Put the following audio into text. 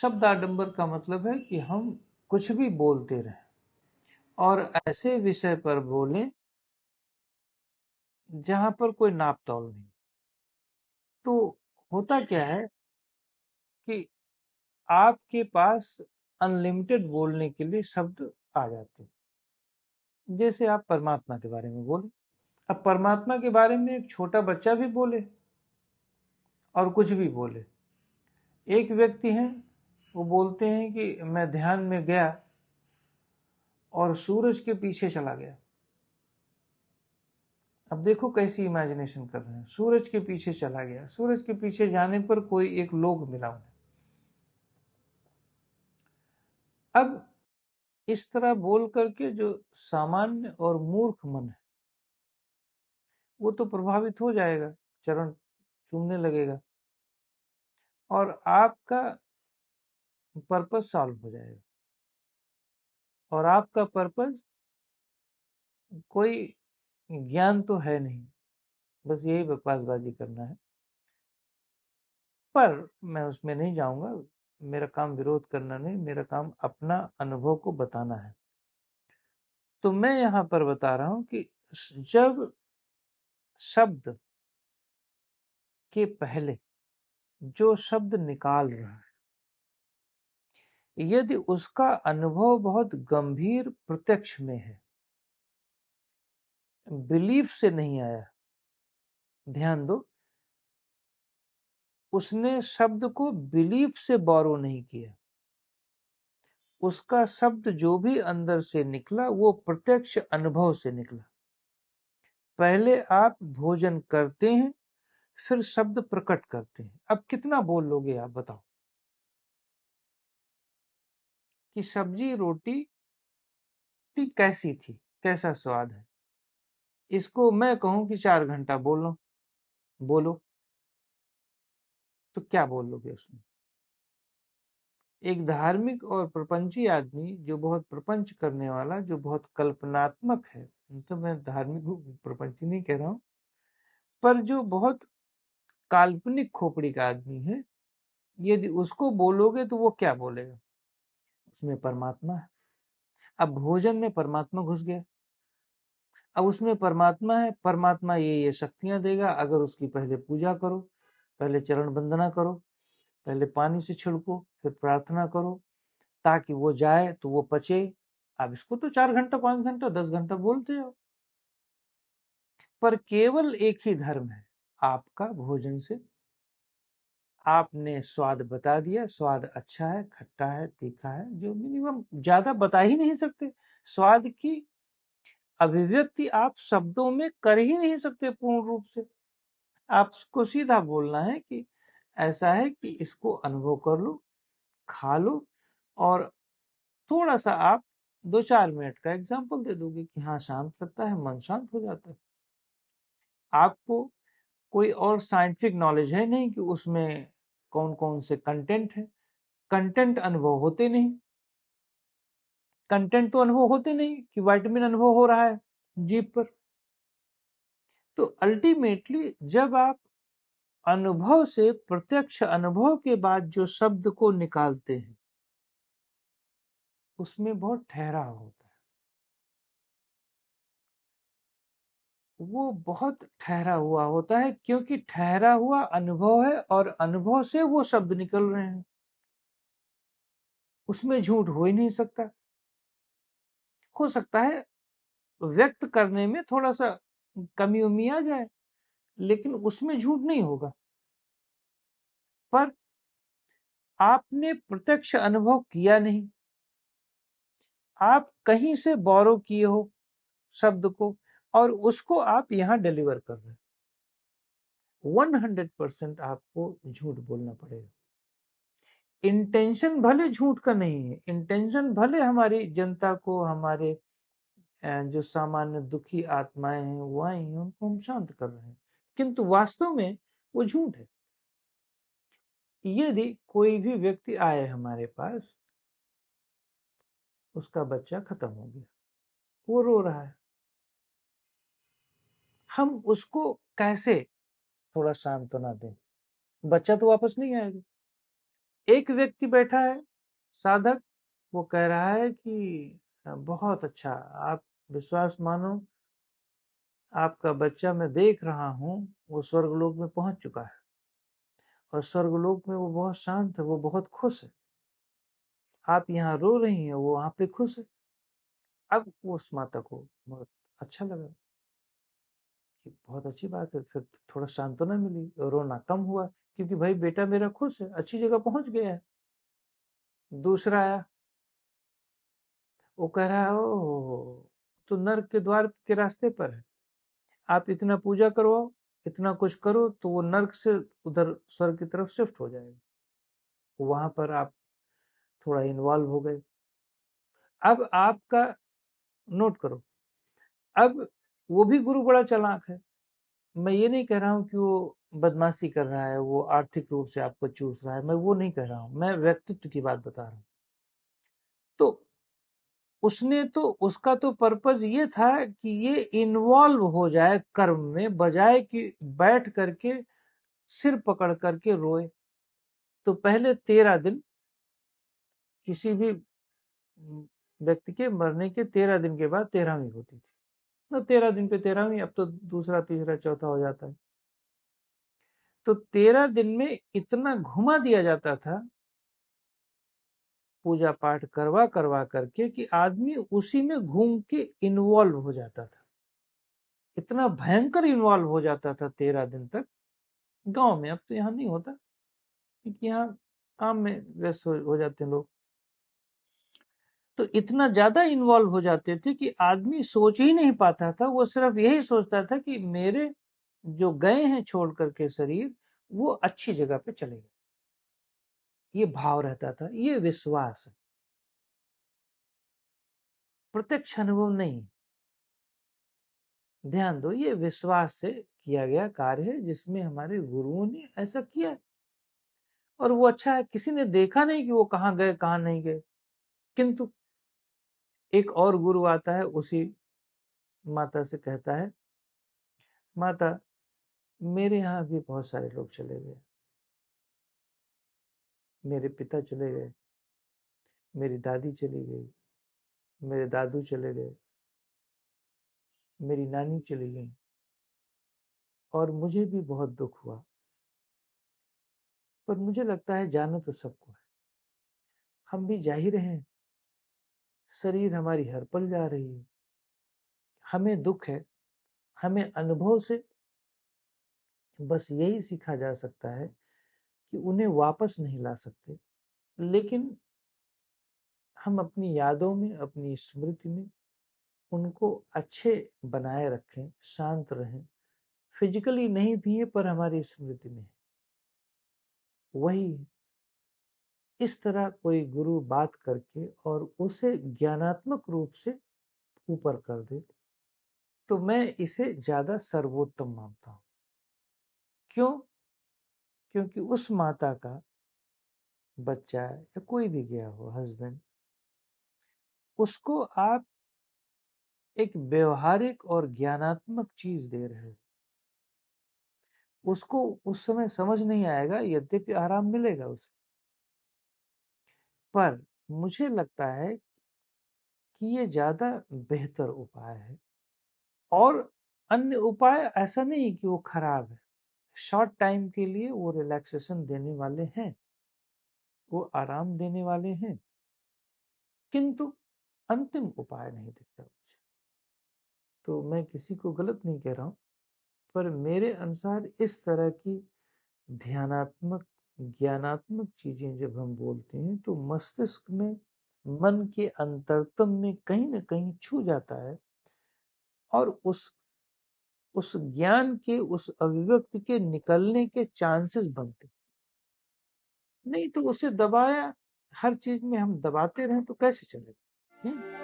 शब्द आडंबर का मतलब है कि हम कुछ भी बोलते रहें और ऐसे विषय पर बोलें जहां पर कोई नाप तौल नहीं। तो होता क्या है कि आपके पास अनलिमिटेड बोलने के लिए शब्द आ जाते हैं। जैसे आप परमात्मा के बारे में बोले, अब परमात्मा के बारे में एक छोटा बच्चा भी बोले और कुछ भी बोले। एक व्यक्ति हैं, वो बोलते हैं कि मैं ध्यान में गया और सूरज के पीछे चला गया। अब देखो कैसी इमेजिनेशन कर रहे हैं, सूरज के पीछे चला गया। सूरज के पीछे जाने पर कोई एक लोक मिला उन्हें। अब इस तरह बोल करके जो सामान्य और मूर्ख मन है वो तो प्रभावित हो जाएगा, चरण चूमने लगेगा और आपका पर्पस सॉल्व हो जाएगा। और आपका पर्पस कोई ज्ञान तो है नहीं, बस यही बकवासबाजी करना है। पर मैं उसमें नहीं जाऊंगा, मेरा काम विरोध करना नहीं, मेरा काम अपना अनुभव को बताना है। तो मैं यहां पर बता रहा हूं कि जब शब्द के पहले जो शब्द निकाल रहा है, यदि उसका अनुभव बहुत गंभीर प्रत्यक्ष में है, बिलीफ से नहीं आया, ध्यान दो, उसने शब्द को बिलीफ से बोरो नहीं किया, उसका शब्द जो भी अंदर से निकला वो प्रत्यक्ष अनुभव से निकला। पहले आप भोजन करते हैं, फिर शब्द प्रकट करते हैं। अब कितना बोल लोगे आप बताओ कि सब्जी रोटी कैसी थी, कैसा स्वाद है। इसको मैं कहूं कि 4 घंटा बोलो बोलो, तो क्या बोल लोगे उसमें? एक धार्मिक और प्रपंची आदमी जो बहुत प्रपंच करने वाला, जो बहुत कल्पनात्मक है, तो मैं धार्मिक प्रपंची नहीं कह रहा हूं, पर जो बहुत काल्पनिक खोपड़ी का आदमी है, यदि उसको बोलोगे तो वो क्या बोलेगा? उसमें परमात्मा है। अब भोजन में परमात्मा घुस गया। अब उसमें परमात्मा है, परमात्मा ये शक्तियां देगा अगर उसकी पहले पूजा करो, पहले चरण वंदना करो, पहले पानी से छिड़को, फिर प्रार्थना करो ताकि वो जाए तो वो पचे। अब इसको तो 4 घंटा 5 घंटा 10 घंटा बोलते हो, पर केवल एक ही धर्म है आपका भोजन से। आपने स्वाद बता दिया, स्वाद अच्छा है, खट्टा है, तीखा है, जो मिनिमम, ज्यादा बता ही नहीं सकते। स्वाद की अभिव्यक्ति आप शब्दों में कर ही नहीं सकते पूर्ण रूप से। आपको सीधा बोलना है कि ऐसा है कि इसको अनुभव कर लो, खा लो, और थोड़ा सा आप 2-4 मिनट का एग्जाम्पल दे दोगे कि हाँ शांत लगता है, मन शांत हो जाता है। आपको कोई और साइंटिफिक नॉलेज है नहीं कि उसमें कौन कौन से कंटेंट है। कंटेंट अनुभव होते नहीं, कंटेंट तो अनुभव होते नहीं कि विटामिन अनुभव हो रहा है जीभ पर। तो अल्टीमेटली जब आप अनुभव से, प्रत्यक्ष अनुभव के बाद जो शब्द को निकालते हैं, उसमें बहुत ठहराव होता है। वो बहुत ठहरा हुआ होता है क्योंकि ठहरा हुआ अनुभव है और अनुभव से वो शब्द निकल रहे हैं। उसमें झूठ हो ही नहीं सकता। हो सकता है व्यक्त करने में थोड़ा सा कमी उमी आ जाए, लेकिन उसमें झूठ नहीं होगा। पर आपने प्रत्यक्ष अनुभव किया नहीं, आप कहीं से बोरो किए हो शब्द को और उसको आप यहां डिलीवर कर रहे हैं। 100% आपको झूठ बोलना पड़ेगा। इंटेंशन भले झूठ का नहीं है, इंटेंशन भले हमारी जनता को, हमारे जो सामान्य दुखी आत्माएं हैं वो आई हैं, उनको हम शांत कर रहे हैं, किंतु वास्तव में वो झूठ है। यदि कोई भी व्यक्ति आए हमारे पास, उसका बच्चा खत्म हो गया, वो रो रहा है, हम उसको कैसे थोड़ा सांत्वना दें? बच्चा तो वापस नहीं आएगा। एक व्यक्ति बैठा है साधक, वो कह रहा है कि बहुत अच्छा, आप विश्वास मानो, आपका बच्चा मैं देख रहा हूँ वो स्वर्गलोक में पहुंच चुका है और स्वर्गलोक में वो बहुत शांत है, वो बहुत खुश है। आप यहाँ रो रही हैं, वो वहां पे खुश है। अब वो उस माता को बहुत अच्छा लगा कि बहुत अच्छी बात है, फिर थोड़ा सांत्वना मिली, रोना कम हुआ, क्योंकि भाई बेटा मेरा खुश है, अच्छी जगह पहुंच गया है। दूसरा आया, वो कह रहा है ओ तो नर्क के द्वार के रास्ते पर है, आप इतना पूजा करवाओ, इतना कुछ करो तो वो नर्क से उधर स्वर्ग की तरफ शिफ्ट हो जाएगा। वहां पर आप थोड़ा इन्वॉल्व हो गए। अब आपका, नोट करो, अब वो भी गुरु बड़ा चालाक है। मैं ये नहीं कह रहा हूँ कि वो बदमाशी कर रहा है, वो आर्थिक रूप से आपको चूस रहा है, मैं वो नहीं कह रहा हूँ, मैं व्यक्तित्व की बात बता रहा हूँ। तो उसने तो, उसका तो पर्पज ये था कि ये इन्वॉल्व हो जाए कर्म में, बजाय कि बैठ करके सिर पकड़ करके रोए। तो पहले 13 दिन, किसी भी व्यक्ति के मरने के 13 दिन के बाद 13वीं होती थी, तो 13 दिन पे 13वीं, अब तो दूसरा तीसरा चौथा हो जाता है। तो 13 दिन में इतना घुमा दिया जाता था पूजा पाठ करवा करवा करके कि आदमी उसी में घूम के इन्वॉल्व हो जाता था, इतना भयंकर इन्वॉल्व हो जाता था 13 दिन तक। गांव में, अब तो यहाँ नहीं होता क्योंकि यहाँ काम में व्यस्त हो जाते हैं लोग। तो इतना ज्यादा इन्वॉल्व हो जाते थे कि आदमी सोच ही नहीं पाता था, वो सिर्फ यही सोचता था कि मेरे जो गए हैं छोड़ करके शरीर, वो अच्छी जगह पे चले गए। ये भाव रहता था, ये विश्वास है, प्रत्यक्ष अनुभव नहीं। ध्यान दो, ये विश्वास से किया गया कार्य है जिसमें हमारे गुरुओं ने ऐसा किया, और वो अच्छा है। किसी ने देखा नहीं कि वो कहाँ गए कहाँ नहीं गए। किंतु एक और गुरु आता है, उसी माता से कहता है, माता मेरे यहाँ भी बहुत सारे लोग चले गए, मेरे पिता चले गए, मेरी दादी चली गई, मेरे दादू चले गए, मेरी नानी चली गई, और मुझे भी बहुत दुख हुआ, पर मुझे लगता है जाना तो सबको है, हम भी जा ही रहे हैं, शरीर हमारी हर पल जा रही है, हमें दुख है, हमें अनुभव से बस यही सीखा जा सकता है कि उन्हें वापस नहीं ला सकते, लेकिन हम अपनी यादों में, अपनी स्मृति में उनको अच्छे बनाए रखें, शांत रहें, फिजिकली नहीं भी है पर हमारी स्मृति में है। वही है। इस तरह कोई गुरु बात करके और उसे ज्ञानात्मक रूप से ऊपर कर दे, तो मैं इसे ज्यादा सर्वोत्तम मानता हूं। क्यों? क्योंकि उस माता का बच्चा या कोई भी गया हो, हस्बैंड, उसको आप एक व्यवहारिक और ज्ञानात्मक चीज दे रहे हो। उसको उस समय समझ नहीं आएगा, यद्यपि आराम मिलेगा उसे, पर मुझे लगता है कि ये ज्यादा बेहतर उपाय है। और अन्य उपाय ऐसा नहीं कि वो खराब है, शॉर्ट टाइम के लिए वो रिलैक्सेशन देने वाले हैं, वो आराम देने वाले हैं, किंतु अंतिम उपाय नहीं दिखता मुझे। तो मैं किसी को गलत नहीं कह रहा हूं, पर मेरे अनुसार इस तरह की ध्यानात्मक, ज्ञानात्मक चीजें जब हम बोलते हैं तो मस्तिष्क में, मन के अंतरतम में कहीं ना कहीं छू जाता है, और उस ज्ञान के, उस अभिव्यक्ति के निकलने के चांसेस बनते। नहीं तो उसे दबाया, हर चीज में हम दबाते रहें तो कैसे चलेगा।